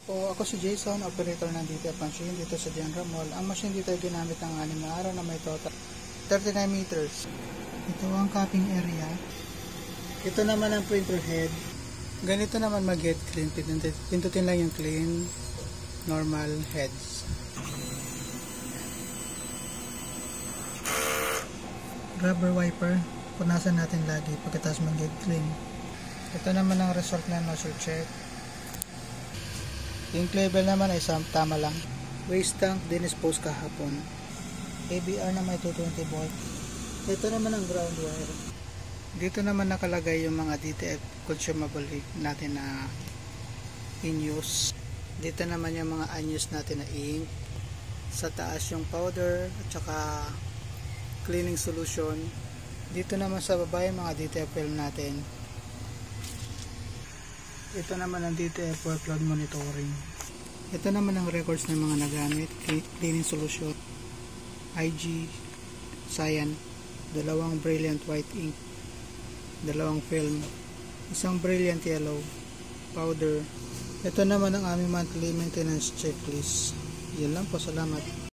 O ako si Jason, operator ng DTF machine dito sa General Mall. Ang machine dito ay ginamit ng 6 na araw na may total 39 meters. Ito ang cupping area. Ito naman ang printer head. Ganito naman mag-head clean. Pindutin lang yung clean, normal heads. Rubber wiper, punasan natin lagi pagkatapos mag-head clean. Ito naman ang result ng nozzle check. Ink level naman ay tama lang. Waste tank dinispose kahapon. ABR na may 220 volt. Ito naman ang ground wire. Dito naman nakalagay yung mga DTF consumable natin na in use. Dito naman yung mga unused natin na ink. Sa taas yung powder at saka cleaning solution. Dito naman sa baba yung mga DTF film natin. Ito naman ang DTF workload monitoring. Ito naman ang records ng mga nagamit, cleaning solution, IG, cyan, 2 brilliant white ink, 2 film, 1 brilliant yellow, powder. Ito naman ang aming monthly maintenance checklist. Yan lang po, salamat.